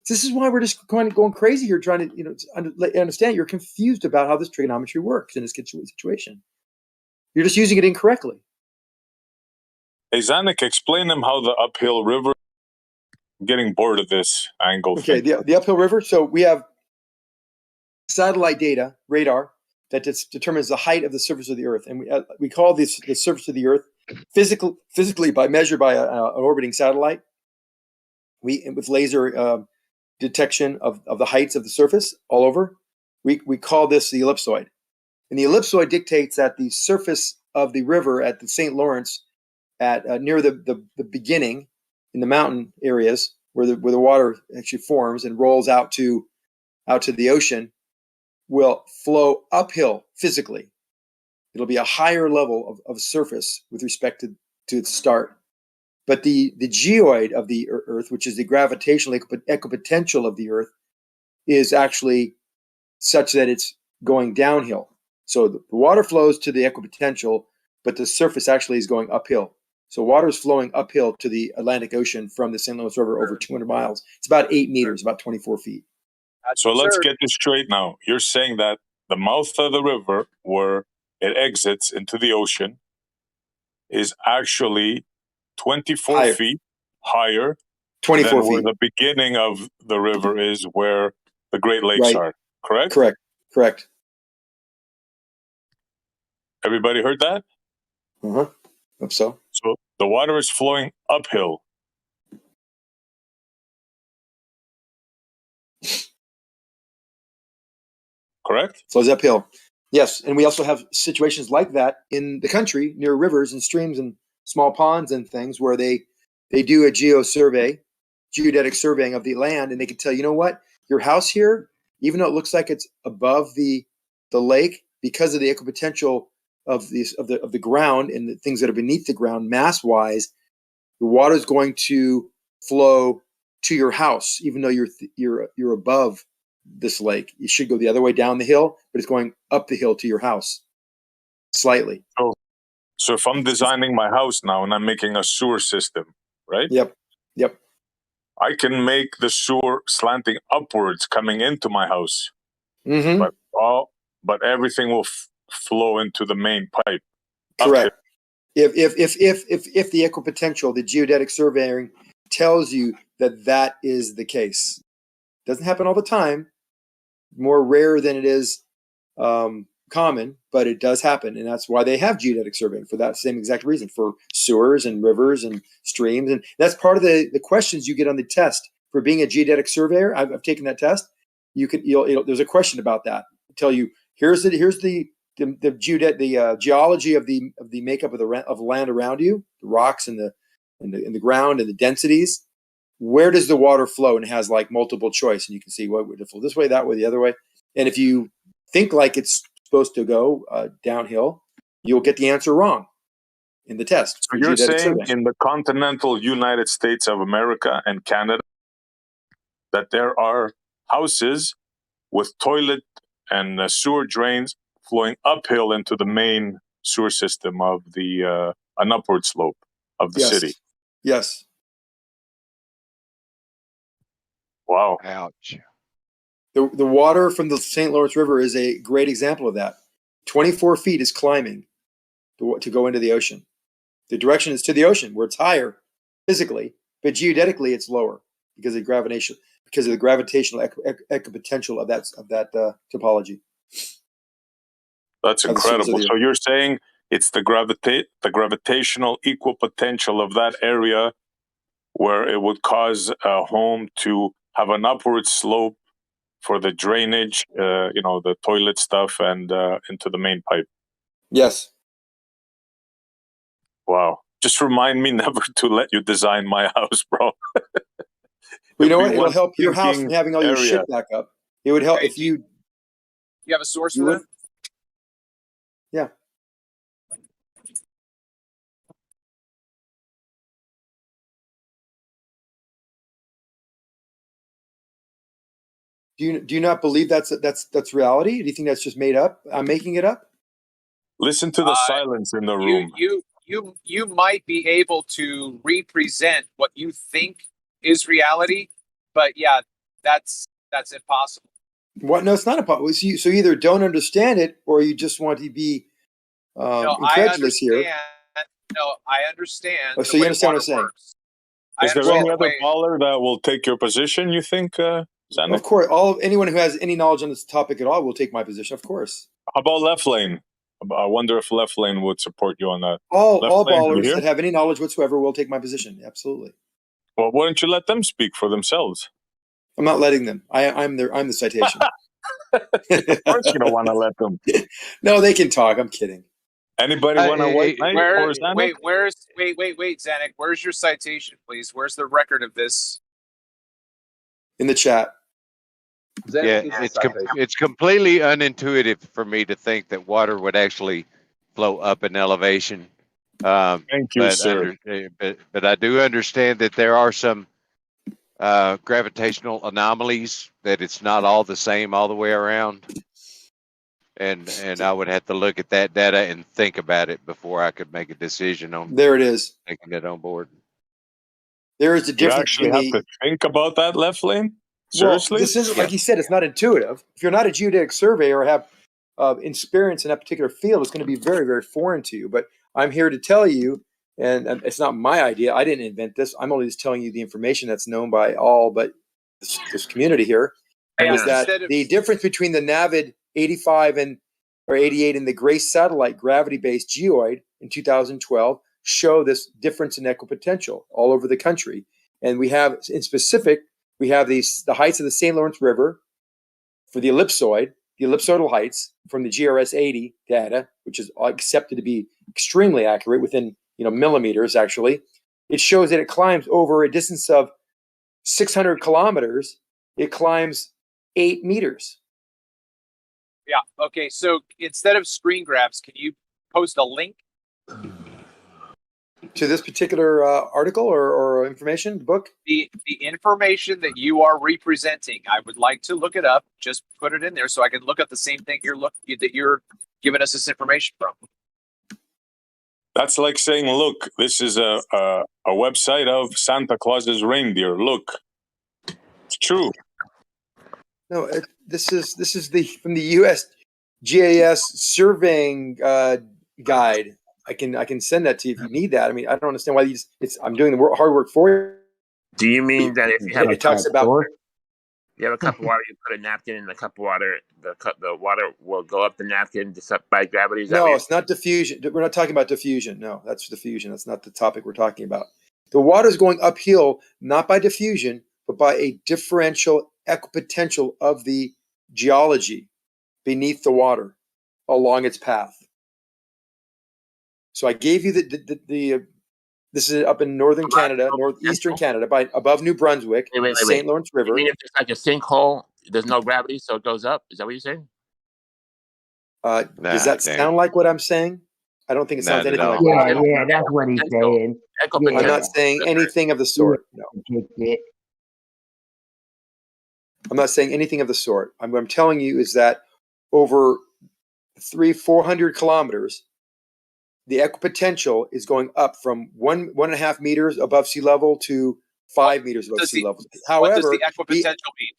This is why we're just going crazy here, trying to understand. You're confused about how this trigonometry works in this situation. You're just using it incorrectly. Hey, Zanick, explain them how the uphill river. I'm getting bored of this angle. Okay, the uphill river. So we have satellite data, radar, that determines the height of the surface of the Earth, and we call this the surface of the Earth physically measured by an orbiting satellite. With laser detection of the heights of the surface all over, we call this the ellipsoid, and the ellipsoid dictates that the surface of the river at the St-Laurence, at near the beginning in the mountain areas where the water actually forms and rolls out to the ocean, will flow uphill physically. It'll be a higher level of surface with respect to its start. But the geoid of the Earth, which is the gravitational equipotential of the Earth, is actually such that it's going downhill. So the water flows to the equipotential, but the surface actually is going uphill. So water is flowing uphill to the Atlantic Ocean from the St. Lawrence River over 200 miles. It's about 8 meters, about 24 feet. So let's get this straight now. You're saying that the mouth of the river, where it exits into the ocean, is actually 24 feet higher 24 than feet. where the beginning of the river is, where the Great Lakes are, correct? Correct. Everybody heard that? Hope so. So the water is flowing uphill. Correct? Flows uphill. Yes, and we also have situations like that in the country near rivers and streams and small ponds and things where they do a geodetic surveying of the land, and they can tell, you know what, your house here, even though it looks like it's above the lake, because of the equipotential of the ground and the things that are beneath the ground, mass wise, the water is going to flow to your house, even though you're above this lake. You should go the other way down the hill, but it's going up the hill to your house slightly. So if I'm designing my house now and I'm making a sewer system, right? Yep. I can make the sewer slanting upwards coming into my house, but everything will flow into the main pipe. Correct. If the equipotential, the geodetic surveying tells you that is the case. Doesn't happen all the time. More rare than it is common, but it does happen, and that's why they have geodetic surveying, for that same exact reason, for sewers and rivers and streams. And that's part of the questions you get on the test for being a geodetic surveyor. I've taken that test. There's a question about that. Tell you, here's the geology of the makeup of the land around you, the rocks and the ground and the densities. Where does the water flow? And it has like multiple choice, and you can see what would it flow this way, that way, the other way. And if you think like it's supposed to go downhill, you'll get the answer wrong in the test. So you're saying in the continental United States of America and Canada that there are houses with toilet and sewer drains flowing uphill into the main sewer system of an upward slope of the city. Yes. Wow. Ouch. The water from the St. Lawrence River is a great example of that. 24 feet is climbing to go into the ocean. The direction is to the ocean, where it's higher physically, but geodetically it's lower because of the gravitational equipotential of that topology. That's incredible. So you're saying it's the gravitational equipotential of that area where it would cause a home to have an upward slope for the drainage, the toilet stuff, and into the main pipe. Yes. Wow. Just remind me never to let you design my house, bro. You know what? It'll help your house from having all your shit back up. It would help if you... You have a source for that? Yeah. Do you not believe that's reality? Do you think that's just made up? I'm making it up? Listen to the silence in the room. You might be able to represent what you think is reality, but yeah, that's impossible. What? No, it's not a problem. So you either don't understand it or you just want to be No, incredulous here. No, I understand. Oh, so you understand what I'm saying? Works. Is there any other caller that will take your position, you think, Zanick? Of course, anyone who has any knowledge on this topic at all will take my position, of course. How about Left Lane? I wonder if Left Lane would support you on that. All Lane, ballers that have any knowledge whatsoever will take my position. Absolutely. Well, why don't you let them speak for themselves? I'm not letting them. I'm the citation. Of course you don't want to let them. No, they can talk. I'm kidding. Anybody want a white knight or Zanick? Wait, Zanick, where's your citation, please? Where's the record of this? In the chat. Yeah, it's completely unintuitive for me to think that water would actually flow up in elevation. Thank you, sir. But I do understand that there are some gravitational anomalies, that it's not all the same all the way around. And I would have to look at that data and think about it before I could make a decision on There it is. taking it on board. There is a difference. You actually have to think about that, Left Lane? Seriously? Well, this isn't, like you said, it's not intuitive. If you're not a geodetic surveyor or have experience in that particular field, it's going to be very, very foreign to you. But I'm here to tell you, and it's not my idea. I didn't invent this. I'm only just telling you the information that's known by all but this community here. Is that the difference between the NAVID 85 or 88 and the GRACE satellite gravity-based geoid in 2012 show this difference in equipotential all over the country. And we have, in specific, we have the heights of the St-Laurence River for the ellipsoidal heights from the GRS 80 data, which is accepted to be extremely accurate within millimeters. Actually, it shows that it climbs over a distance of 600 kilometers. It climbs 8 meters. Yeah. Okay. So instead of screen grabs, can you post a link to this particular article or information book? The information that you are representing, I would like to look it up. Just put it in there so I can look at the same thing that you're giving us this information from. That's like saying, look, this is a website of Santa Claus's reindeer. Look, it's true. No, this is from the U.S. GIS surveying guide. I can send that to you if you need that. I mean, I don't understand why I'm doing the hard work for you. Do you mean that if you have it talks about you have a cup of water, you put a napkin in the cup of water, the water will go up the napkin just up by gravity? No, it's not diffusion. We're not talking about diffusion. No, that's diffusion. That's not the topic we're talking about. The water is going uphill, not by diffusion, but by a differential equipotential of the geology beneath the water along its path. So I gave you this is up in northern Canada, northeastern Canada, above New Brunswick, St. Lawrence River. I mean, if it's like a sinkhole, there's no gravity, so it goes up. Is that what you're saying? Does that sound like what I'm saying? I don't think it sounds anything like that. Yeah, that's what he's saying. I'm not saying anything of the sort. No. I'm not saying anything of the sort. What I'm telling you is that over 400 kilometers, the equipotential is going up from 1.5 meters above sea level to 5 meters above sea level. However, what does the equipotential mean?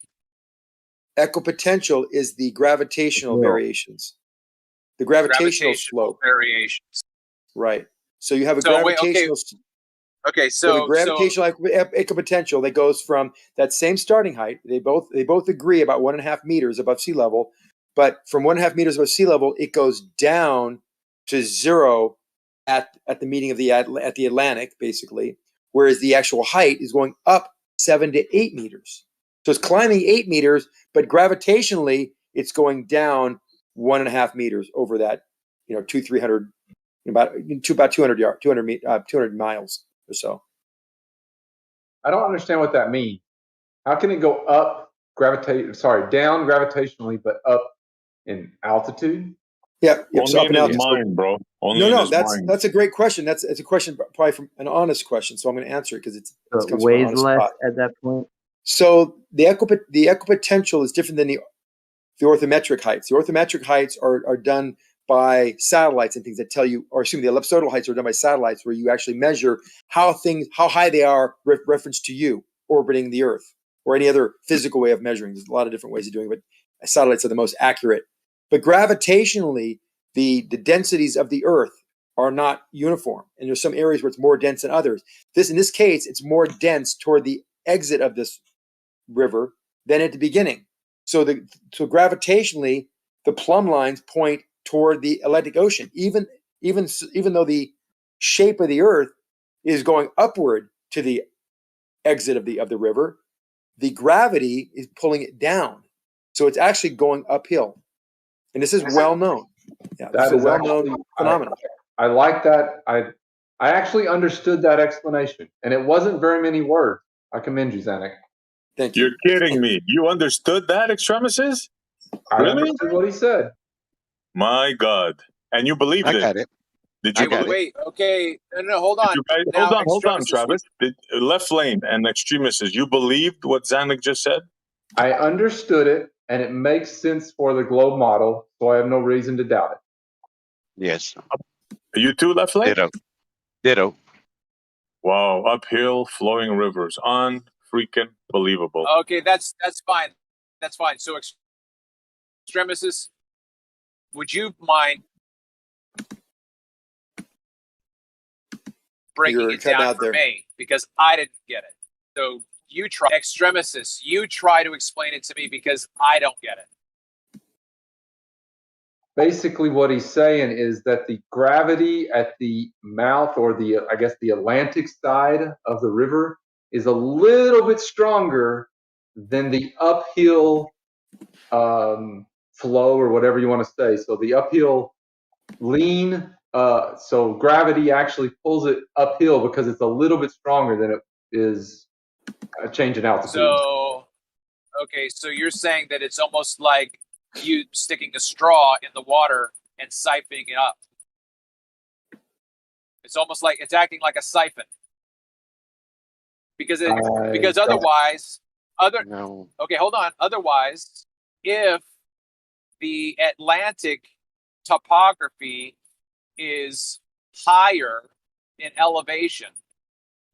Equipotential is the gravitational variations. The gravitational slope. Variations. Right. So you have a gravitational. Okay, so the gravitational equipotential that goes from that same starting height. They both agree about 1.5 meters above sea level, but from 1.5 meters above sea level, it goes down to zero at the meeting of the Atlantic, basically, whereas the actual height is going up 7 to 8 meters. So it's climbing 8 meters, but gravitationally, it's going down 1.5 meters over that, 200 miles or so. I don't understand what that means. How can it go down gravitationally, but up in altitude? Yeah, only in his mind, bro. That's a great question. That's a question probably from an honest question. So I'm going to answer it because it comes weighs from an honest less spot. at that point. So the equipotential is different than the orthometric heights. The orthometric heights are done by satellites and things that tell you, or assume the ellipsoidal heights are done by satellites, where you actually measure how high they are reference to you orbiting the Earth or any other physical way of measuring. There's a lot of different ways of doing it, but satellites are the most accurate. But gravitationally, the densities of the Earth are not uniform, and there's some areas where it's more dense than others. In this case, it's more dense toward the exit of this river than at the beginning. So gravitationally, the plumb lines point toward the Atlantic Ocean, even though the shape of the Earth is going upward to the exit of the river, the gravity is pulling it down. So it's actually going uphill, and this is well known. Yeah, That is a well-known phenomenon. I like that. I actually understood that explanation, and it wasn't very many words. I commend you, Zanick. Thank you. You're kidding me. You understood that, Extremesis? I Really? understood what he said. My God. And you believed I it. got it. Did I you got believe it. Wait, okay. No, hold on. you guys, Now, hold on, Extremesis Travis. Left lane and Extremesis, you believed what Zanick just said? I understood it, and it makes sense for the globe model, so I have no reason to doubt it. Yes. You too, left lane? Ditto. Wow, uphill, flowing rivers. Unfreaking believable. Okay, that's fine. That's fine. So, Extremesis, would you mind breaking You're it cutting down out for there. me? Because I didn't get it. So you try, Extremesis, you try to explain it to me because I don't get it. Basically, what he's saying is that the gravity at the mouth, or the Atlantic side of the river, is a little bit stronger than the uphill flow, or whatever you want to say. So the uphill lean, so gravity actually pulls it uphill because it's a little bit stronger than it is a change in altitude. So, okay, so you're saying that it's almost like you sticking a straw in the water and siphoning it up. It's almost like it's acting like a siphon. Because otherwise, No. okay, hold on. Otherwise, if the Atlantic topography is higher in elevation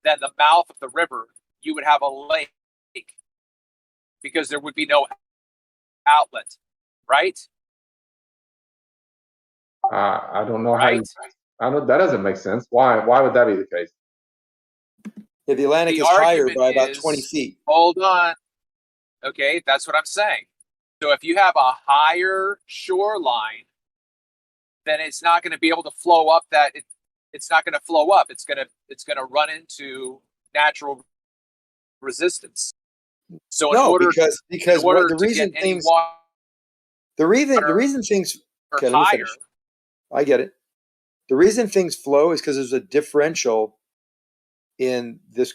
than the mouth of the river, you would have a lake because there would be no outlet, right? I don't know Right. that doesn't make sense. Why would that be the case? Yeah, the Atlantic The is higher argument by about is- 20 feet. Hold on. Okay, that's what I'm saying. So if you have a higher shoreline, then it's not going to be able to flow up that it's not going to flow up. It's going to run into natural resistance. So in No, order because to the reason get any things water the reason things okay, let me higher, finish. I get it. The reason things flow is because there's a differential in this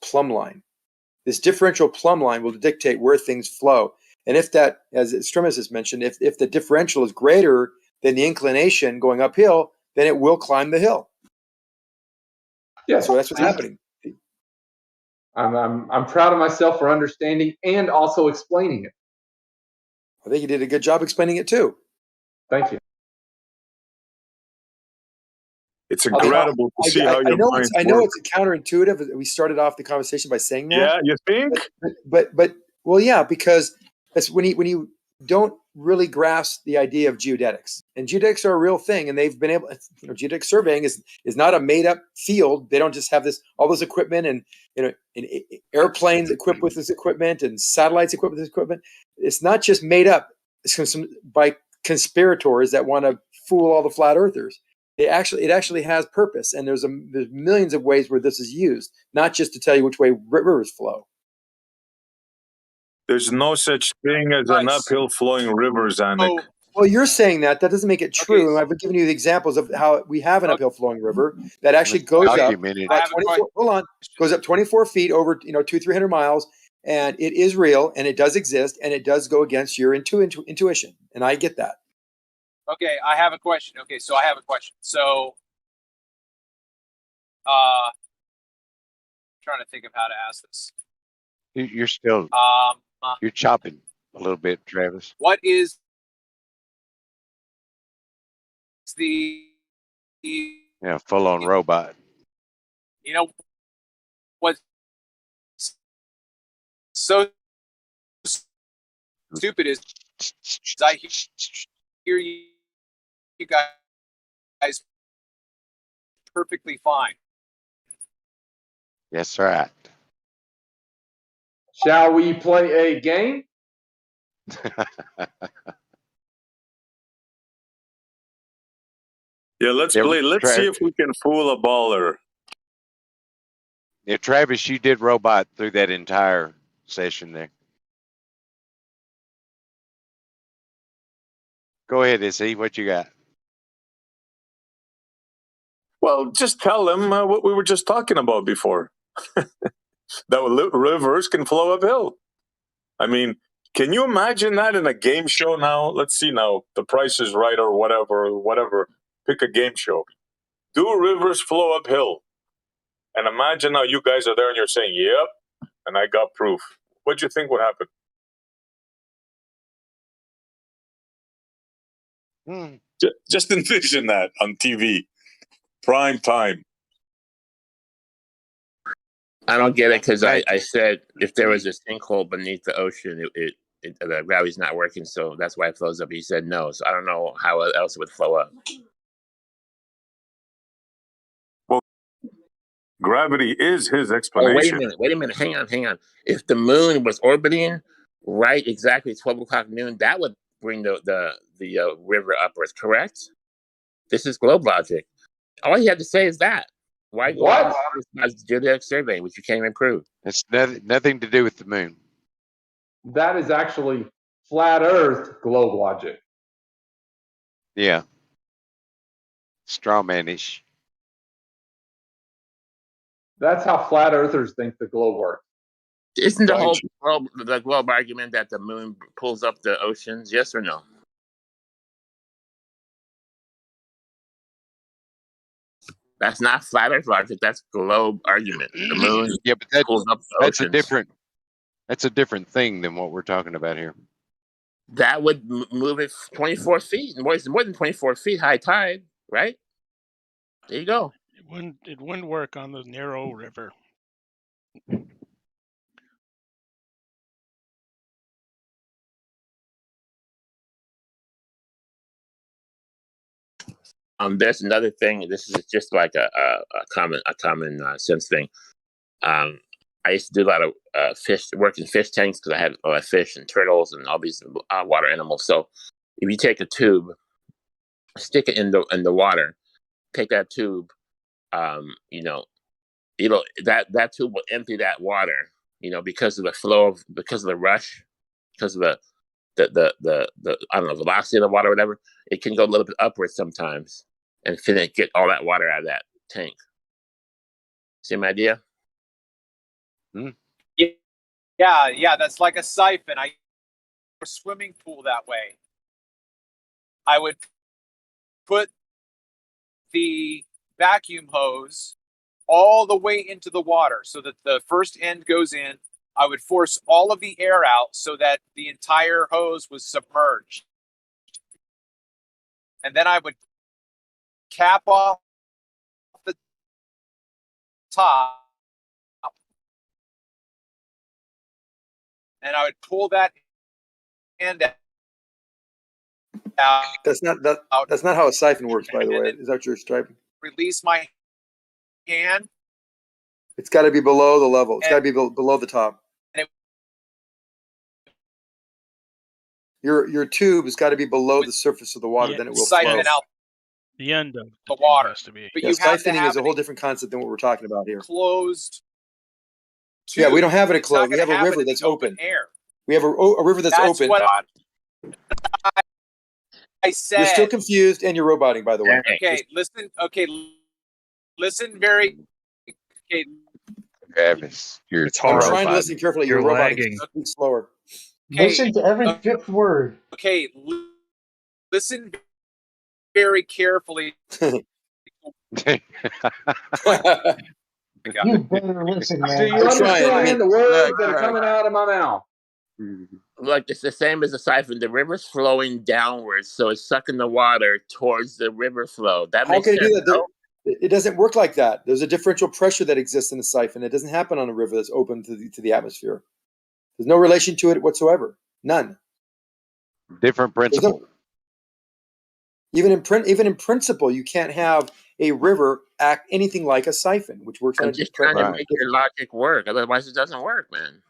plumb line. This differential plumb line will dictate where things flow. And if that, as Extremis has mentioned, if the differential is greater than the inclination going uphill, then it will climb the hill. Yeah, So that's what's happening. I'm proud of myself for understanding and also explaining it. I think you did a good job explaining it too. Thank you. It's incredible to see how your mind I know works. it's counterintuitive. We started off the conversation by saying that. Yeah, you think? But well, yeah, because that's when you don't really grasp the idea of geodetics, and geodetics are a real thing, and they've been able. Geodetic surveying is not a made up field. They don't just have all this equipment and and airplanes equipped with this equipment and satellites equipped with this equipment. It's not just made up by conspirators that want to fool all the flat earthers. It actually has purpose, and there's millions of ways where this is used, not just to tell you which way rivers flow. There's no such thing as an Nice. uphill flowing river, Zanick. Well, you're saying that doesn't make it true. Okay. I've given you the examples of how we have an uphill flowing river that actually goes up Documented. about 24. Hold on, goes up 24 feet over 200-300 miles, and it is real, and it does exist, and it does go against your intuition, and I get that. Okay, I have a question. Okay, so I have a question. So, trying to think of how to ask this. You're still you're chopping a little bit, Travis. What is the Yeah, full on robot. you know what so stupid is I hear you guys perfectly fine. Yes, right. Shall we play a game? Yeah, let's Yeah, play. Let's see if we can fool a baller. Yeah, Travis, you did robot through that entire session there. Go ahead, Izzy. What you got? Well, just tell them what we were just talking about before. That rivers can flow uphill. I mean, can you imagine that in a game show now? Let's see now, The Price is Right or whatever. Pick a game show. Do rivers flow uphill? And imagine now you guys are there and you're saying, yep, and I got proof. What do you think would happen? Just envision that on TV, prime time. I don't get it because I said if there was a sinkhole beneath the ocean, the gravity's not working, so that's why it flows up. He said no, so I don't know how else it would flow up. Well, gravity is his explanation. Oh, wait a minute, hang on. If the moon was orbiting right exactly 12 o'clock noon, that would bring the river upwards, correct? This is globe logic. All you have to say is that. Why go What? on this geodetic survey, which you can't even prove? It's nothing to do with the moon. That is actually flat Earth globe logic. Yeah. Strawmanish. That's how flat earthers think the globe works. Isn't the globe argument that the moon pulls up the oceans? Yes or no? That's not flat Earth logic. That's globe argument. The moon pulls up the that's oceans. That's a different thing than what we're talking about here. That would move it 24 feet. More than 24 feet high tide, right? There you go. It wouldn't work on the narrow river. There's another thing. This is just like a common sense thing. I used to do a lot of work in fish tanks because I had a lot of fish and turtles and all these water animals. So if you take a tube, stick it in the water, take that tube, that tube will empty that water, because of the flow because of the rush, because of the I don't know, velocity of the water, or whatever. It can go a little bit upwards sometimes and get all that water out of that tank. Same idea? Yeah, that's like a siphon. I a swimming pool that way. I would put the vacuum hose all the way into the water so that the first end goes in. I would force all of the air out so that the entire hose was submerged. And then I would cap off the top and I would pull that end out. That's not how a siphon works, by the way. Is that what you're striping? Release my hand. It's got to be below the level. It's got to be below the top. Your tube has got to be below the surface of the water. Then it will siphon flow. out the end of the water. Has to be. But Yeah, you have to siphoning have is a whole different concept than what we're talking about here. Closed. Yeah, we don't have it It's closed. We not have a gonna river happen in that's the open. Air. We have a river that's open. What I said. You're still confused and you're roboting, by the way. Okay, listen. Okay, listen very. Okay. Travis, I'm trying to listen carefully. You're roboting. Speak slower. Okay. Listen to every fifth word. Okay, listen very carefully. You better listen, man. Do you understand the words that are coming out of my mouth? Like it's the same as a siphon. The river's flowing downwards, so it's sucking the water towards the river flow. That makes sense. How can you do that? It doesn't work like that. There's a differential pressure that exists in a siphon. It doesn't happen on a river that's open to the atmosphere. There's no relation to it whatsoever. None. Different principle. Even in principle, you can't have a river act anything like a siphon, which works on I'm a just different. trying to make your logic work. Otherwise, it doesn't work, man.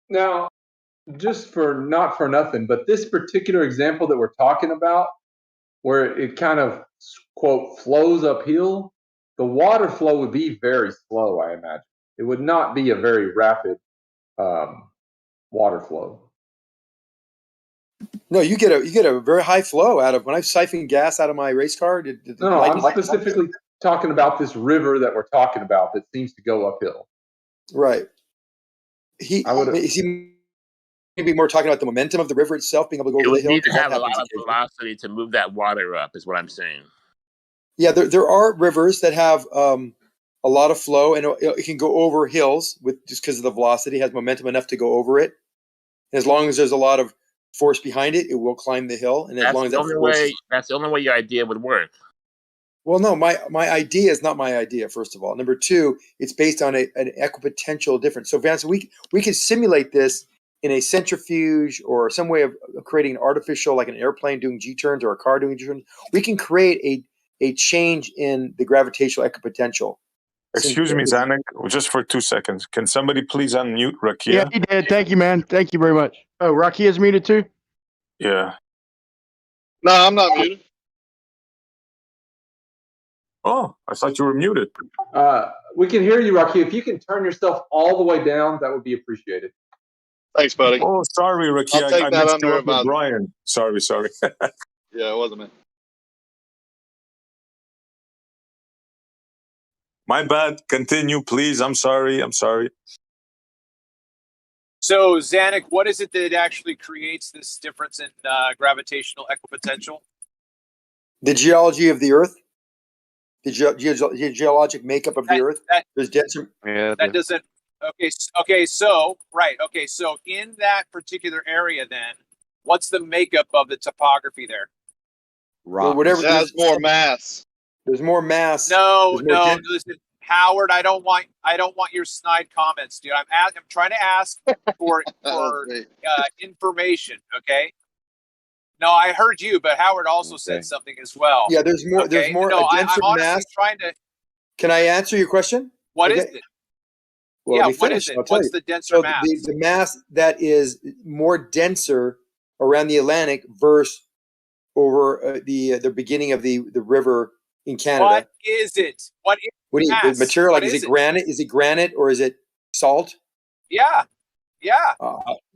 Now, just for not for nothing, but this particular example that we're talking about, where it kind of, quote, flows uphill, the water flow would be very slow, I imagine. It would not be a very rapid water flow. No, you get a very high flow out of when I siphon gas out of my race car. No, I'm specifically talking about this river that we're talking about that seems to go uphill. Right. He maybe more talking about the momentum of the river itself being able to go It over the would hill. need to have a lot of velocity to move that water up, is what I'm saying. Yeah, there are rivers that have a lot of flow, and it can go over hills with just because of the velocity. It has momentum enough to go over it. And as long as there's a lot of force behind it, it will climb the hill. And as long as that's the only way your idea would work. Well, no, my idea is not my idea. First of all, number two, it's based on an equipotential difference. So, Vance, we can simulate this in a centrifuge or some way of creating an artificial, like an airplane doing G-turns or a car doing G-turns. We can create a change in the gravitational equipotential. Excuse me, Zanick, just for 2 seconds. Can somebody please unmute Rakia? Yeah, he did. Thank you, man. Thank you very much. Oh, Rakia's muted too? Yeah. No, I'm not muted. Oh, I thought you were muted. We can hear you, Rocky. If you can turn yourself all the way down, that would be appreciated. Thanks, buddy. Oh, sorry, Rakia. I'll take I that mixed under you up with about- Brian. Sorry. Yeah, it wasn't me. My bad. Continue, please. I'm sorry. So, Zanick, what is it that actually creates this difference in gravitational equipotential? The geology of the Earth, the geologic makeup of the Earth. There's denser. Yeah. That doesn't. Okay. So right. Okay. So in that particular area, then, what's the makeup of the topography there? Or whatever. It has more mass. There's more mass. No. Listen, Howard, I don't want your snide comments, dude. I'm trying to ask for information. Okay. No, I heard you, but Howard also said something as well. Yeah, there's more. Okay? There's more. No, I'm honestly mass. trying to. Can I answer your question? What is it? Well, yeah, let me what finish. is it? I'll tell What's you. the denser mass? The mass that is more denser around the Atlantic versus over the beginning of the river in Canada. What is it? What is the material? Like, is it granite? Is it granite or is it salt? Yeah.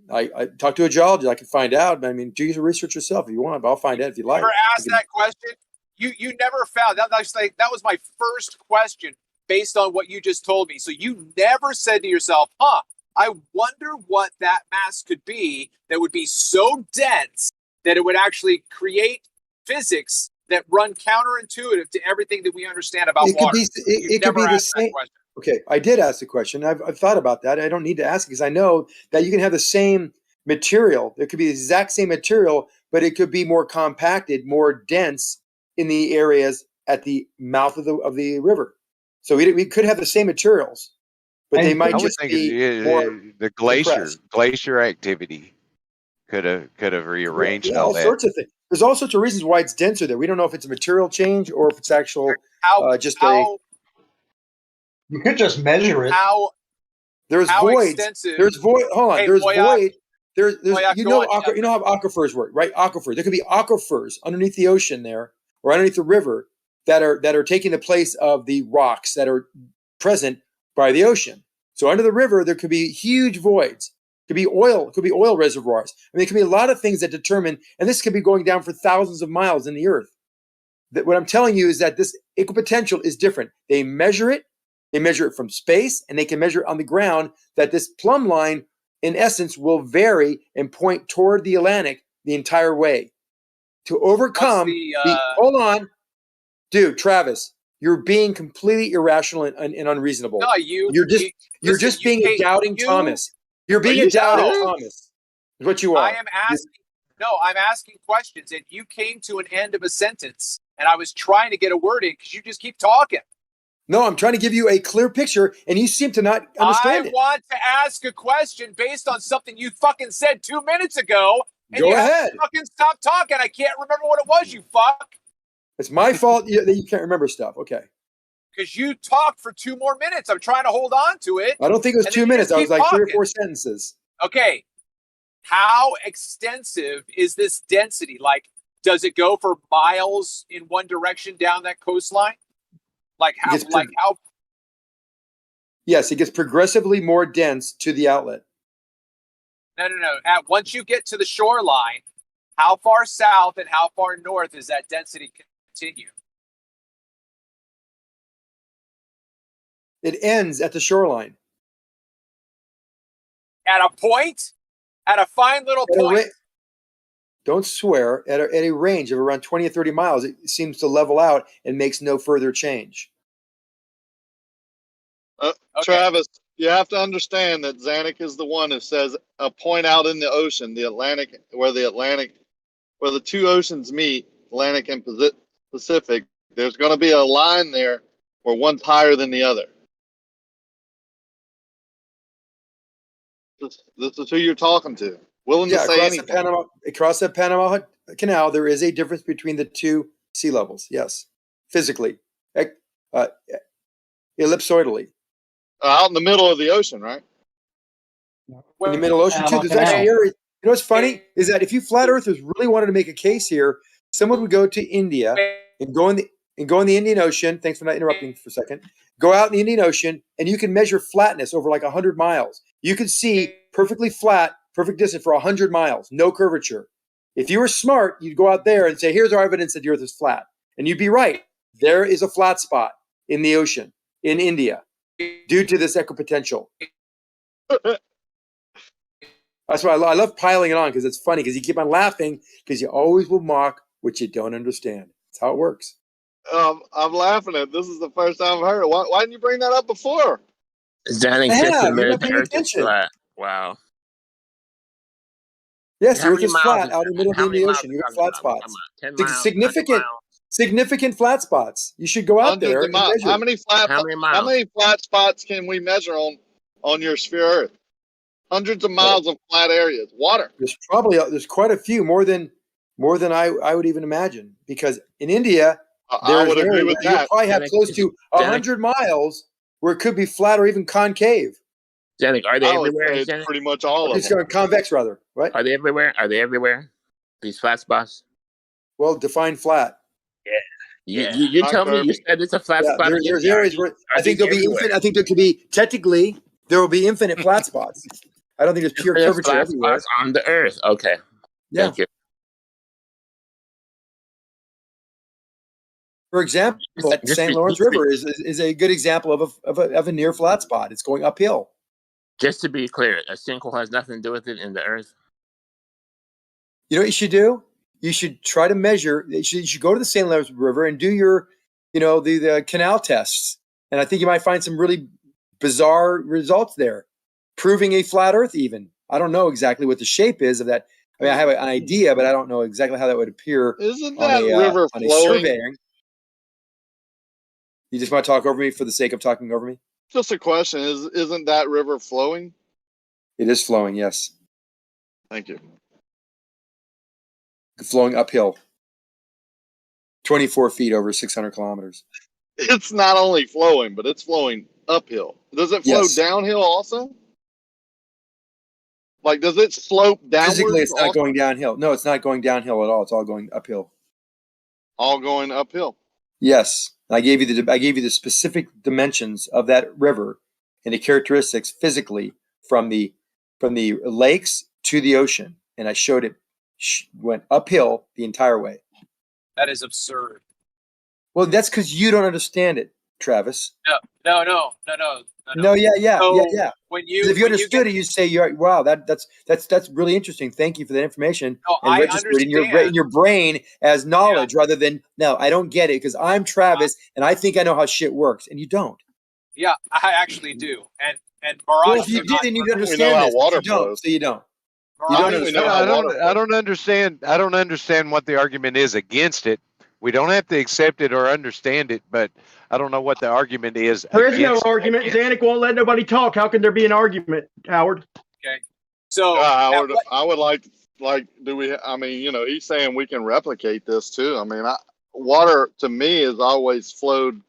I talked to a geologist. I can find out. I mean, do your research yourself if you want, but I'll find out if you like. Never asked that question. You never found that. That was my first question based on what you just told me. So you never said to yourself, I wonder what that mass could be that would be so dense that it would actually create physics that run counterintuitive to everything that we understand about water. It could be the same. Okay, I did ask the question. I've thought about that. I don't need to ask because I know that you can have the same material. There could be the exact same material, but it could be more compacted, more dense in the areas at the mouth of the river. So we could have the same materials, but they might just be more the glacier activity could have rearranged all that. Sorts of things. There's all sorts of reasons why it's denser there. We don't know if it's a material change or if it's actual You could just measure it. There's voids. Extensive? There's void. Hold on. Hey, there's Boyak, void. There's Boyak, you know how aquifers work, right? Aquifers. There could be aquifers underneath the ocean there or underneath the river that are taking the place of the rocks that are present by the ocean. So under the river, there could be huge voids. Could be oil reservoirs. I mean, it could be a lot of things that determine, and this could be going down for thousands of miles in the earth. What I'm telling you is that this equipotential is different. They measure it from space, and they can measure it on the ground that this plumb line, in essence, will vary and point toward the Atlantic the entire way. To overcome hold on, dude, Travis, you're being completely irrational and unreasonable. No, you're just being a doubting Thomas. You're being a doubting Thomas. Is what you are. I'm asking questions, and you came to an end of a sentence, and I was trying to get a word in because you just keep talking. No, I'm trying to give you a clear picture, and you seem to not understand I it. want to ask a question based on something you fucking said 2 minutes ago, and Go you ahead. haven't fucking stopped talking. I can't remember what it was, you fuck. It's my fault that you can't remember stuff. Okay. Because you talked for 2 more minutes. I'm trying to hold on to it. I don't think it was And 2 then you minutes. just I was keep like 3 or talking. 4 sentences. Okay. How extensive is this density? Like, does it go for miles in one direction down that coastline? Like how? Yes, it gets progressively more dense to the outlet. No. Once you get to the shoreline, how far south and how far north is that density continue? It ends at the shoreline. At a point? At a fine little point? Don't swear. At a range of around 20 or 30 miles, it seems to level out and makes no further change. Okay. Travis, you have to understand that Zanick is the one who says a point out in the ocean, the Atlantic, where the two oceans meet, Atlantic and Pacific. There's going to be a line there where one's higher than the other. This is who you're talking to. Willing to say anything. Across the Panama Canal, there is a difference between the two sea levels. Yes, physically, ellipsoidally. Out in the middle of the ocean, right? In the middle ocean too. There's actually areas. You know what's funny is that if you flat earthers really wanted to make a case here, someone would go to India and go in the Indian Ocean. Thanks for not interrupting for a second. Go out in the Indian Ocean and you can measure flatness over like 100 miles. You could see perfectly flat, perfect distance for 100 miles, no curvature. If you were smart, you'd go out there and say, here's our evidence that the earth is flat. And you'd be right. There is a flat spot in the ocean in India due to this equipotential. That's why I love piling it on, because it's funny, because you keep on laughing because you always will mock what you don't understand. That's how it works. I'm laughing at this. Is the first time I've heard it. Why didn't you bring that up before? Zanick just admitted the earth is flat. Wow. Yes, the earth is flat out in the middle of the Indian Ocean. You got flat spots. 10 miles, significant flat spots. You should go out there and measure. How many flat spots can we measure on your sphere Earth? Hundreds of miles of flat areas. Water. There's quite a few, more than I would even imagine. Because in India, I would agree with that. You probably have close to 100 miles where it could be flat or even concave. Zanick, are they everywhere? It's pretty much all of them. Convex, rather. Right? Are they everywhere? These flat spots? Well, define flat. Yeah. You tell me. You said it's a flat spot. There's areas where I think there'll be infinite. I think there could be technically there will be infinite flat spots. I don't think there's pure curvature everywhere on the Earth. Okay. Yeah. Thank you. For example, the St-Laurence River is a good example of a near flat spot. It's going uphill. Just to be clear, a sinkhole has nothing to do with it in the Earth. You know what you should do? You should try to measure. You should go to the St-Laurence River and do your, the canal tests. And I think you might find some really bizarre results there, proving a flat Earth. Even I don't know exactly what the shape is of that. I mean, I have an idea, but I don't know exactly how that would appear. Isn't that river flowing? Surveying. You just want to talk over me for the sake of talking over me? Just a question. Isn't that river flowing? It is flowing, yes. Thank you. Flowing uphill. 24 feet over 600 kilometers. It's not only flowing, but it's flowing uphill. Does it flow downhill also? Like, does it slope downwards? Physically, it's not going downhill. No, it's not going downhill at all. It's all going uphill. All going uphill. Yes. I gave you the specific dimensions of that river and the characteristics physically from the lakes to the ocean, and I showed it went uphill the entire way. That is absurd. Well, that's because you don't understand it, Travis. No. Yeah. If you understood it, you'd say, "Wow, that's really interesting. Thank you for that information." No, and I register it understand. in your brain as knowledge rather than no. I don't get it because I'm Travis and I think I know how shit works, and you don't. Yeah, I actually do. And Mirage, well, if you did, then you'd understand this. But you don't, so you don't. I don't understand what the argument is against it. We don't have to accept it or understand it, but I don't know what the argument is. There is no against- argument. Zanick won't let nobody talk. How can there be an argument, Howard? Okay. So Howard, I would like, do we? I mean, you know, he's saying we can replicate this too. I mean, water to me has always flowed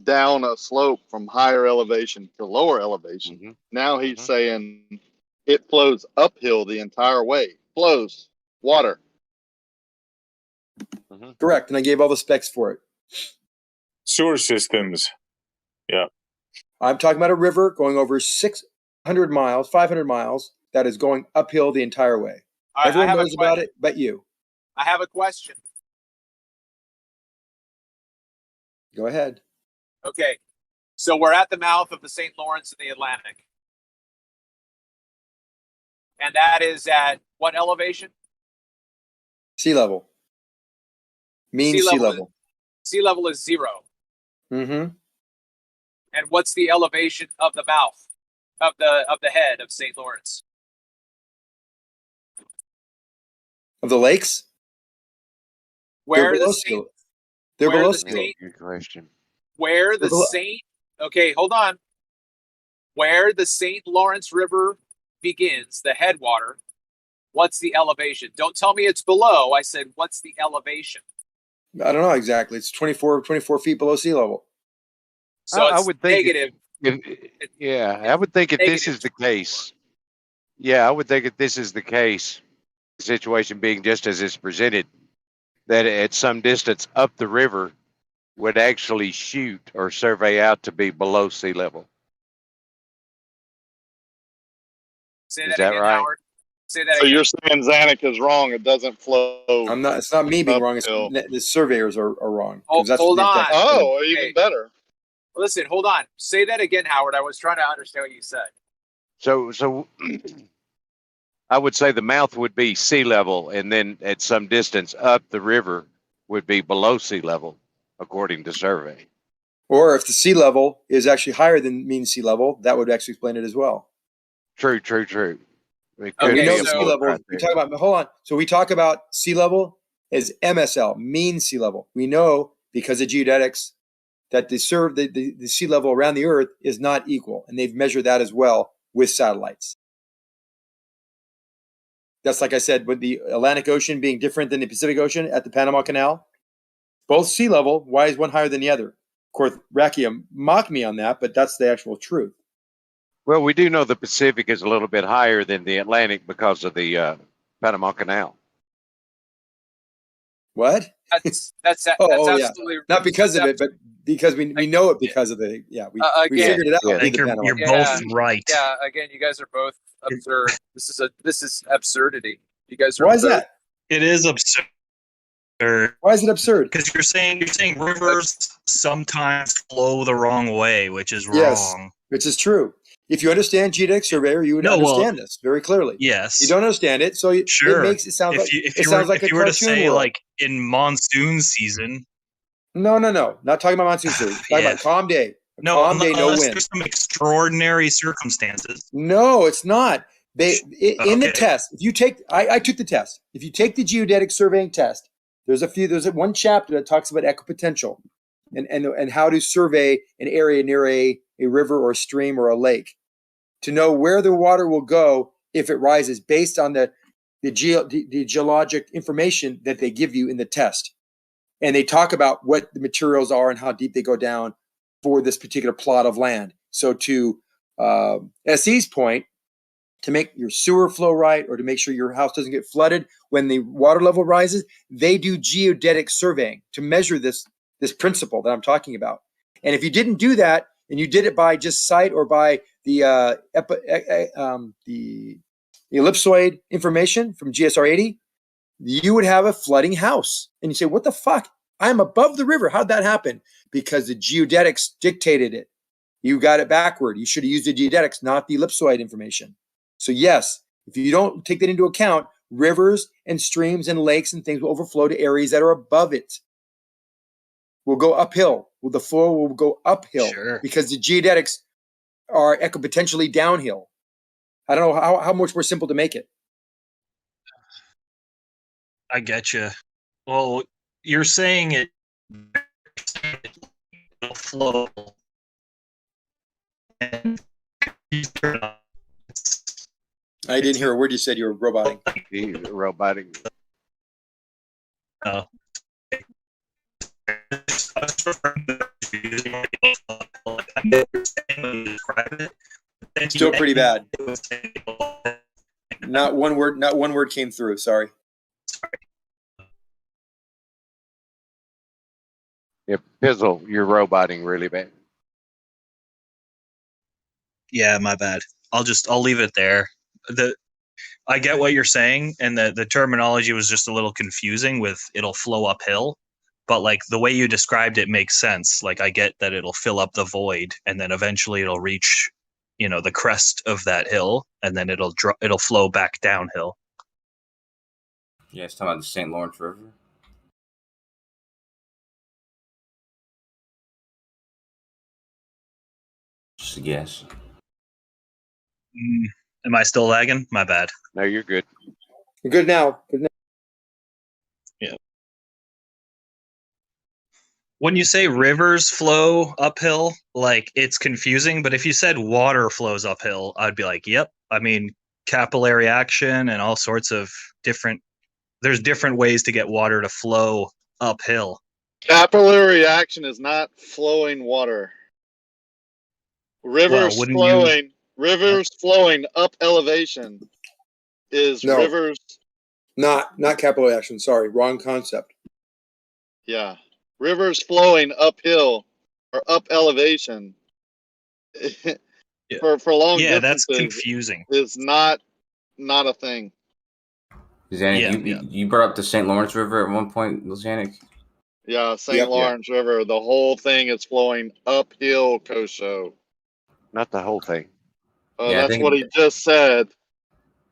down a slope from higher elevation to lower elevation. Mhm. Now he's saying it flows uphill the entire way. Flows water. Correct. And I gave all the specs for it. Sewer systems. Yeah. I'm talking about a river going over 600 miles, 500 miles, that is going uphill the entire way. All right, Everyone knows about it, but you. I have a question. Go ahead. Okay. So we're at the mouth of the St-Laurence in the Atlantic. And that is at what elevation? Sea level. Mean sea level. Sea level is 0. Mm-hmm. And what's the elevation of the mouth of the head of St. Lawrence? Of the lakes? Where the Saint, they're where below the sea level. Saint, Good question. where the Saint, okay, hold on. Where the St. Lawrence River begins, the headwater, what's the elevation? Don't tell me it's below. I said, what's the elevation? I don't know exactly. It's 24 feet below sea level. So I it's would think negative. I would think if this negative. is the case, I would think if this is the case, the situation being just as it's presented, that at some distance up the river would actually shoot or survey out to be below sea level. Say Is that that again, right? Howard. Say that So again. you're saying Zanuck is wrong? It doesn't flow. I'm not. It's not me being wrong. It's uphill. the surveyors are wrong. 'Cause Oh, that's hold what the on. Oh, Okay. even better. Listen, hold on. Say that again, Howard. I was trying to understand what you said. So I would say the mouth would be sea level, and then at some distance up the river would be below sea level, according to survey. Or if the sea level is actually higher than mean sea level, that would actually explain it as well. True. It could Okay, We be know a the sea both level. right We there. talk about. Hold on. So we talk about sea level as MSL, mean sea level. We know because of geodetics that the sea level around the Earth is not equal, and they've measured that as well with satellites. That's like I said, with the Atlantic Ocean being different than the Pacific Ocean at the Panama Canal. Both sea level. Why is one higher than the other? Of course, Rakia mocked me on that, but that's the actual truth. Well, we do know the Pacific is a little bit higher than the Atlantic because of the Panama Canal. What? That's yeah. absolutely Not because of it, but because we know it because of the we again, figured it out. Yeah. I think through the you're Panama both right. Yeah, again, you guys are both absurd. This is absurdity. You guys are Why is both, that? It is absurd Why is it absurd? because you're saying rivers sometimes flow the wrong way, which is Yes. wrong. Which is true. If you understand geodetic surveyor, you would No, well, understand this very clearly. Yes. You don't understand it, so it Sure. makes it sound like If it you sounds were, like a if you were to cartoon say world. like in monsoon season, No. Not talking about monsoon season. Talking Yeah. about calm day. no, Calm day, no unless wind. there's some extraordinary circumstances. No, it's not. In the Okay. test, if you take, I took the test. If you take the geodetic surveying test, there's one chapter that talks about equipotential and how to survey an area near a river or a stream or a lake to know where the water will go if it rises based on the geologic information that they give you in the test. And they talk about what the materials are and how deep they go down for this particular plot of land. So to SE's point, to make your sewer flow right or to make sure your house doesn't get flooded when the water level rises, they do geodetic surveying to measure this principle that I'm talking about. And if you didn't do that and you did it by just sight or by the ellipsoid information from GSR 80, you would have a flooding house. And you say, what the fuck? I'm above the river. How'd that happen? Because the geodetics dictated it. You got it backward. You should have used the geodetics, not the ellipsoid information. So yes, if you don't take that into account, rivers and streams and lakes and things will overflow to areas that are above it. Will go uphill. The flow will go uphill Sure. because the geodetics are equipotentially downhill. I don't know how much more simple to make it. I get you. Well, you're saying it'll flow. And I didn't hear a word you said. You were roboting. Robotic. Oh. Still pretty bad. Not one word. Not one word came through. Sorry. Yeah, Pizzle, you're roboting really bad. Yeah, my bad. I'll leave it there. I get what you're saying, and the terminology was just a little confusing with it'll flow uphill, but like the way you described it makes sense. Like I get that it'll fill up the void, and then eventually it'll reach, the crest of that hill, and then it'll flow back downhill. Yeah, it's talking about the St-Laurence River. Just a guess. Am I still lagging? My bad. No, you're good. You're good now. Good now. Yeah. When you say rivers flow uphill, like it's confusing, but if you said water flows uphill, I'd be like, yep. I mean, capillary action and all sorts of there's different ways to get water to flow uphill. Capillary action is not flowing water. Rivers flowing up elevation is No. rivers. Not capillary action. Sorry, wrong concept. Yeah, rivers flowing uphill or up elevation for long Yeah, distances. that's confusing. Is not a thing. Zanick, you brought up the St-Laurence River at one point, Zanick. Yeah, St. Lawrence River. The whole thing is flowing uphill, Kosho. Not the whole thing. Oh, that's what he just said.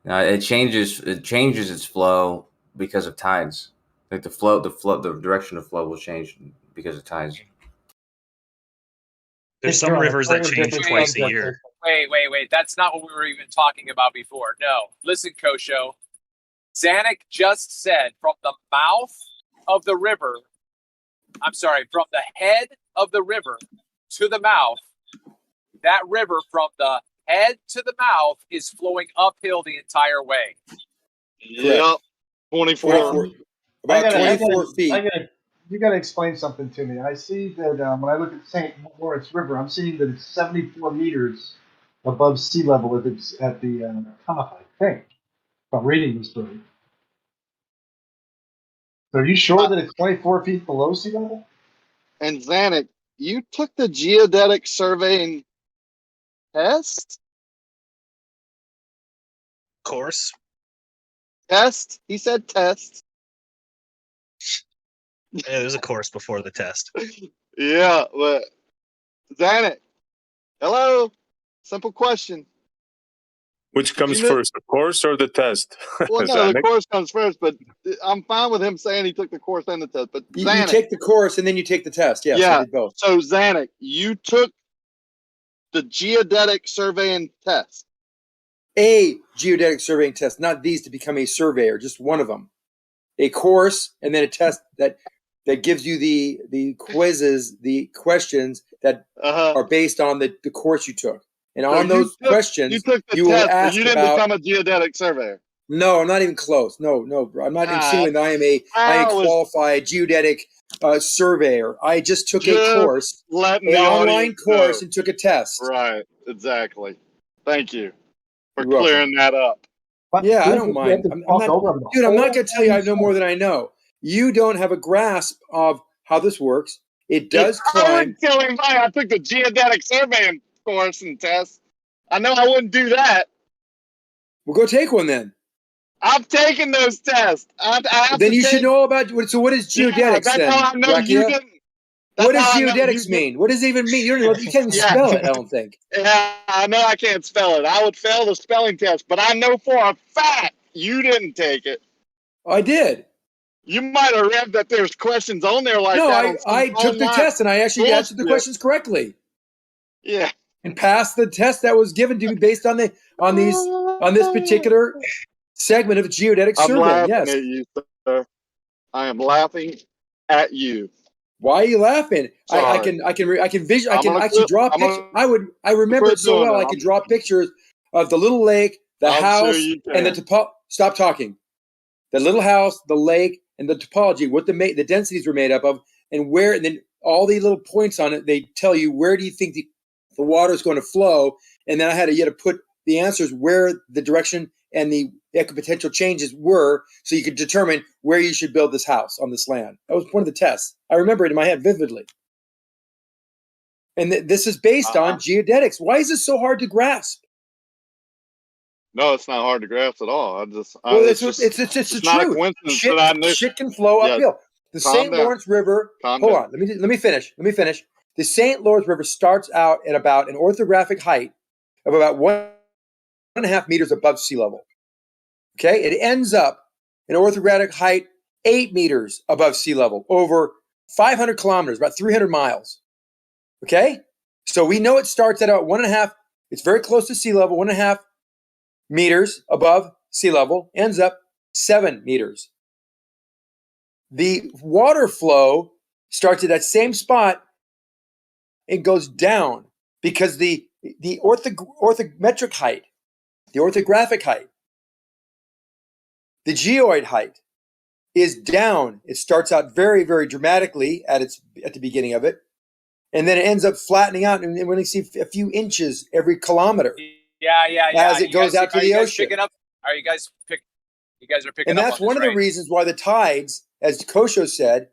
It changes its flow because of tides. Like the direction of flow will change because of tides. There's some rivers that change twice a year. Wait. That's not what we were even talking about before. No. Listen, Kosho. Zanick just said from the mouth of the river, from the head of the river to the mouth, that river from the head to the mouth is flowing uphill the entire way. Yep. 24. About 24 feet. You got to explain something to me. I see that when I look at St. Lawrence River, I'm seeing that it's 74 meters above sea level if it's at the top, I think. If I'm reading this right. So are you sure that it's 24 feet below sea level? And Zanick, you took the geodetic surveying test? Course? Test? He said test. Yeah, there's a course before the test. Yeah, but Zanick, hello? Simple question. Which comes first, the course or the test? Well, no, the course comes first, but I'm fine with him saying he took the course and the test. But You Zanick, take the course and then you take the test. Yes, I did both. So Zanick, you took the geodetic surveying test. A geodetic surveying test, not these to become a surveyor, just one of them. A course and then a test that gives you the quizzes, the questions that are based on the course you took. And so on those questions, you were asked you didn't become a geodetic surveyor. No, I'm not even close. No, I'm not insinuating that I am a qualified geodetic surveyor. I just took a course, an online course, and took a test. Right, exactly. Thank you for clearing that up. Yeah, I don't mind. I'm not going to tell you I know more than I know. You don't have a grasp of how this works. It does climb. I wouldn't tell him I took the geodetic surveying course and test. I know I wouldn't do that. Well, go take one then. I've taken those tests. Then you should know about. So what is geodetics then? That's how I know you didn't. What does geodetics mean? What does it even mean? You can't even spell it, I don't think. Yeah, I know I can't spell it. I would fail the spelling test, but I know for a fact you didn't take it. I did. You might have read that there's questions on there like that. No, I took the test and I actually answered the questions correctly. Yeah. And passed the test that was given to me based on this particular segment of geodetic survey. I'm laughing yes. at you, sir. I am laughing at you. Why are you laughing? I Sorry. can visual. I I'm can gonna actually quit- draw I'm pictures. gonna I remember quit it so doing well. it. I could draw pictures of the little lake, the I'm house, sure you and the can. Stop talking. The little house, the lake, and the topology, what the densities were made up of, and where, and then all the little points on it. They tell you where do you think the water is going to flow, and then you had to put the answers where the direction and the equipotential changes were, so you could determine where you should build this house on this land. That was one of the tests. I remember it in my head vividly. And this is based on geodetics. Why is this so hard to grasp? No, it's not hard to grasp at all. It's just the not a truth. coincidence that I knew. Shit can flow Yeah, uphill. The calm St. down. Lawrence River. Calm Hold down. on. Let me finish. The St. Lawrence River starts out at about an orthographic height of about 1.5 meters above sea level. Okay, it ends up an orthographic height 8 meters above sea level, over 500 kilometers, about 300 miles. Okay, so we know it starts at about 1.5. It's very close to sea level, 1.5 meters above sea level, ends up 7 meters. The water flow starts at that same spot and goes down because the orthometric height, the orthographic height, the geoid height is down. It starts out very, very dramatically at the beginning of it, and then it ends up flattening out, and we only see a few inches every kilometer. Yeah. As it goes out to the ocean. Picking up? Are you guys picking and up? that's one of the reasons why the tides, as Kosho said,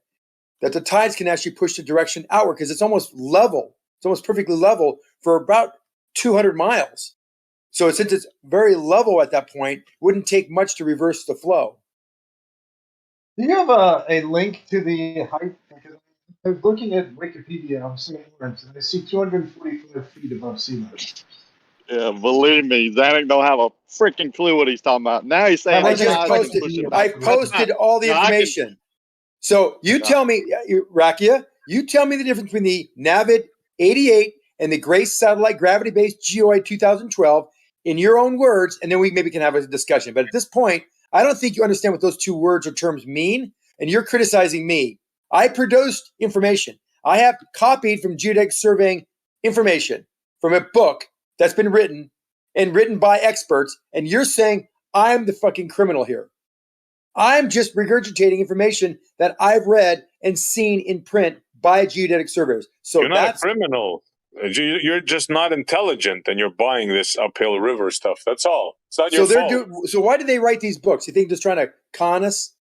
that the tides can actually push the direction outward because it's almost level. It's almost perfectly level for about 200 miles. So since it's very level at that point, it wouldn't take much to reverse the flow. Do you have a link to the height? Because I was looking at Wikipedia on St-Laurence, and I see 245 feet above sea level. Yeah, believe me, Zanick don't have a freaking clue what he's talking about. Now he's saying I posted all the information. So you tell me, Rakia, you tell me the difference between the Navid 88 and the Grace Satellite Gravity-Based Geoid 2012 in your own words, and then we maybe can have a discussion. But at this point, I don't think you understand what those two words or terms mean, and you're criticizing me. I produced information. I have copied from geodetic surveying information from a book that's been written by experts, and you're saying I'm the fucking criminal here. I'm just regurgitating information that I've read and seen in print by geodetic surveyors. So you're not a criminal. You're just not intelligent, and you're buying this uphill river stuff. That's all. It's not your fault. So why do they write these books? You think they're just trying to con us?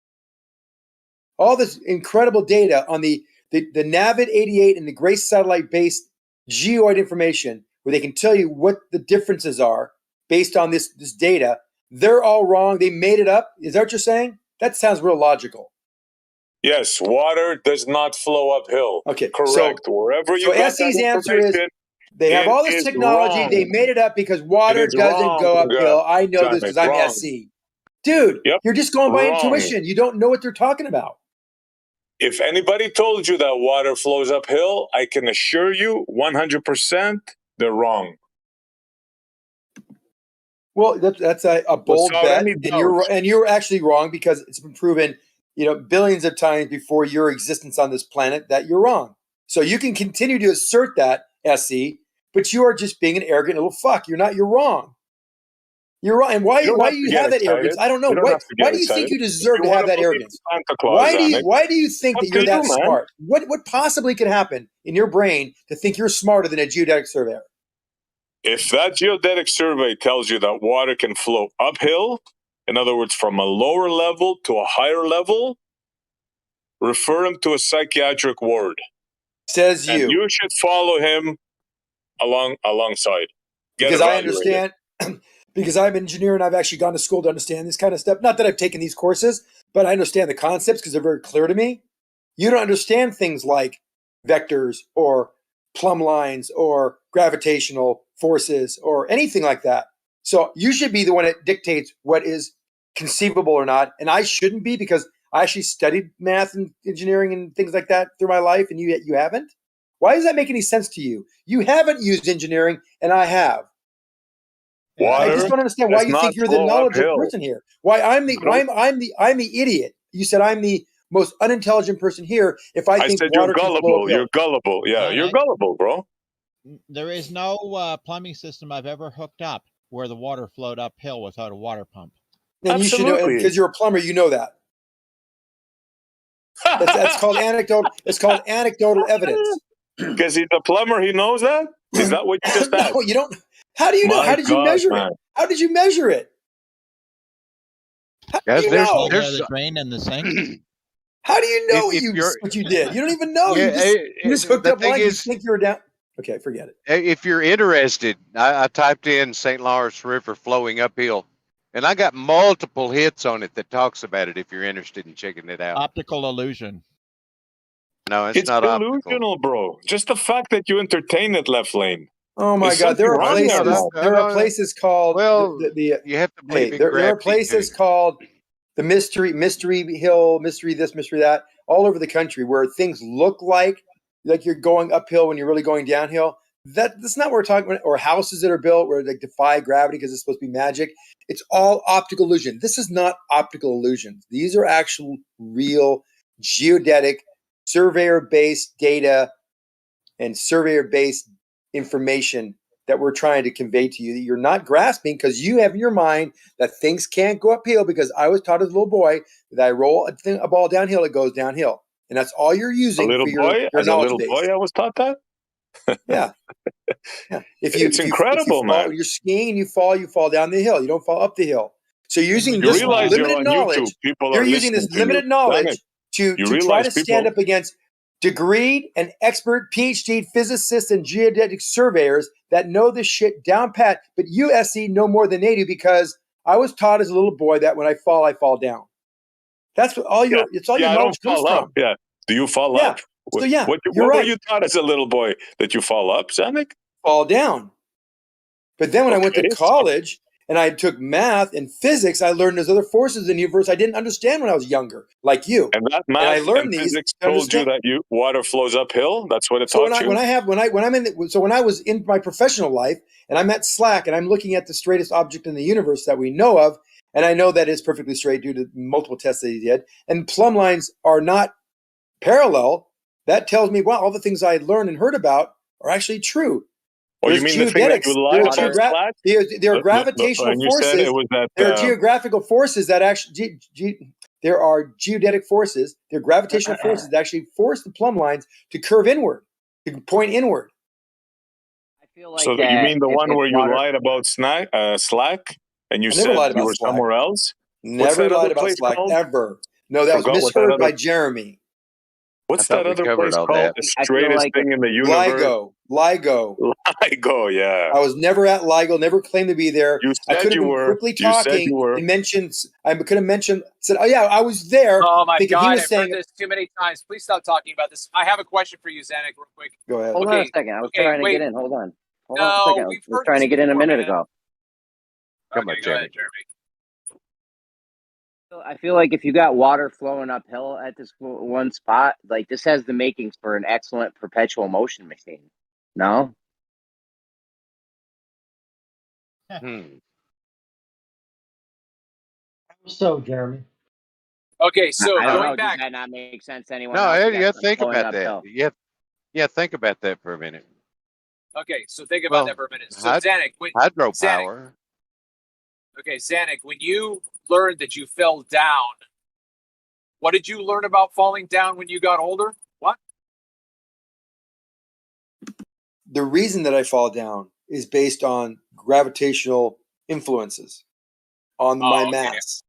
All this incredible data on the Navid 88 and the Grace satellite-based geoid information, where they can tell you what the differences are based on this data. They're all wrong. They made it up. Is that what you're saying? That sounds real logical. Yes, water does not flow uphill. Okay, correct. So, wherever you got SE's that answer is they have all this technology. Wrong. They made it up because water doesn't go uphill. I know this because I'm SE. Dude, you're just going by intuition. You don't know what they're talking about. If anybody told you that water flows uphill, I can assure you 100% they're wrong. Well, that's a bold bet, and you're actually wrong because it's been proven, billions of times before your existence on this planet that you're wrong. So you can continue to assert that, SE, but you are just being an arrogant little fuck. You're not. You're wrong. You're wrong. And why do you have that arrogance? I don't know. Why do you think you deserve to have that arrogance? Why do you think that you're that smart? What possibly could happen in your brain to think you're smarter than a geodetic surveyor? If that geodetic survey tells you that water can flow uphill, in other words, from a lower level to a higher level, refer him to a psychiatric ward. Says you. And you should follow him alongside. Because I understand, because I'm an engineer and I've actually gone to school to understand this kind of stuff. Not that I've taken these courses, but I understand the concepts because they're very clear to me. You don't understand things like vectors or plumb lines or gravitational forces or anything like that. So you should be the one that dictates what is conceivable or not. And I shouldn't be because I actually studied math and engineering and things like that through my life, and you haven't? Why does that make any sense to you? You haven't used engineering, and I have. I just don't understand why you think you're the knowledgeable person here. Why I'm the idiot. You said I'm the most unintelligent person here if I think said water you're can flow gullible. uphill. You're gullible. Yeah, you're Zanick, gullible, bro. there is no plumbing system I've ever hooked up where the water flowed uphill without a water pump. And you should know, Absolutely. because you're a plumber, you know that. That's called anecdotal. It's called anecdotal evidence. Because he's a plumber, he knows that? Is that what you just asked? No, you don't. How do you know? My How did you God, measure man. it? How did you measure it? How do Guys, you there's- know? there's- The drain and the sink. How do you know if you're- what you did? You don't even know. Yeah, You just hooked the up thing lines. You is- think you were down. Okay, forget it. If you're interested, I typed in St-Laurence River flowing uphill, and I got multiple hits on it that talks about it if you're interested in checking it out. Optical illusion. No, it's not delusional, optical. bro. Just the fact that you entertain it left lane. Oh my There's God! There are something wrong with places. that. There are places called Well, the you have to hey, believe in there are gravity, places too. called the mystery hill, mystery this, mystery that, all over the country where things look like you're going uphill when you're really going downhill. That's not what we're talking about. Or houses that are built where they defy gravity because it's supposed to be magic. It's all optical illusion. This is not optical illusions. These are actual, real, geodetic, surveyor-based data and surveyor-based information that we're trying to convey to you that you're not grasping because you have in your mind that things can't go uphill because I was taught as a little boy that I roll a ball downhill, it goes downhill. And that's all you're using for your As a knowledge little base. boy, I was taught that. Yeah. Yeah. It's incredible, man. man. When you're skiing and you fall down the hill. You don't fall up the hill. So you're using You this realize you're limited on knowledge. YouTube. People You're are using this listening to limited you. knowledge You to try realize to stand people- up against degreed and expert PhD physicists and geodetic surveyors that know this shit down pat. But you, SC, know more than they do because I was taught as a little boy that when I fall down. That's what it's all your I knowledge don't comes fall from. up. Yeah. Do you fall Yeah. up? So yeah, What you're were right. you taught as a little boy that you fall up, Zanick? Fall down. But then when I went to Okay, college and I took math and physics, I learned there's other forces in the universe I didn't understand when I was younger, like you. And that math I learned these physics to told you understand. that water flows uphill. That's what it So taught you. when I was in my professional life and I'm at Slack and I'm looking at the straightest object in the universe that we know of, and I know that it's perfectly straight due to multiple tests that he did, and plumb lines are not parallel, that tells me, well, all the things I had learned and heard about are actually true. Oh, you mean the thing that you lied about Slack? There are gravitational and you forces. said it was that, there are geographical forces that actually. There are geodetic forces. There are gravitational forces that actually force the plumb lines to curve inward, to point inward. I feel like so that you mean the one where water, you lied about Slack and you I never said lied you about were Slack. somewhere else? Never lied about Slack, called? ever. No, that was Forgot what that misheard other- by Jeremy. What's I thought that we other covered place all called? that. The I feel straightest like thing in the universe? LIGO. LIGO, yeah. I was never at LIGO, never claimed to be there. You I said could have you been were. quickly You said talking you were. and mentioned, I could have mentioned, said, oh yeah, I was there. Oh my thinking God, he was I've saying, heard this too many times. Please stop talking about this. I have a question for you, Zanick, real quick. Go ahead. hold on a second. I was trying to get in. Hold on a second. I was trying to get in a minute ago. Come on, Go Jeremy. ahead, Jeremy. I feel like if you got water flowing uphill at this one spot, like this has the makings for an excellent perpetual motion machine. No? So, Jeremy. Okay, so I don't know. going back. Does that not make sense to anyone No, else? yeah, think flowing about that. uphill. Yeah, think about that for a minute. Okay, so think about that for a minute. So Zanick, hydropower. Okay, Zanick, when you learned that you fell down, what did you learn about falling down when you got older? What? The reason that I fall down is based on gravitational influences on my mass.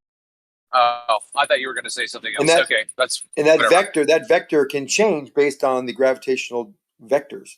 Oh, I thought you were going to say something else. And Okay, that's that whatever. vector can change based on the gravitational vectors.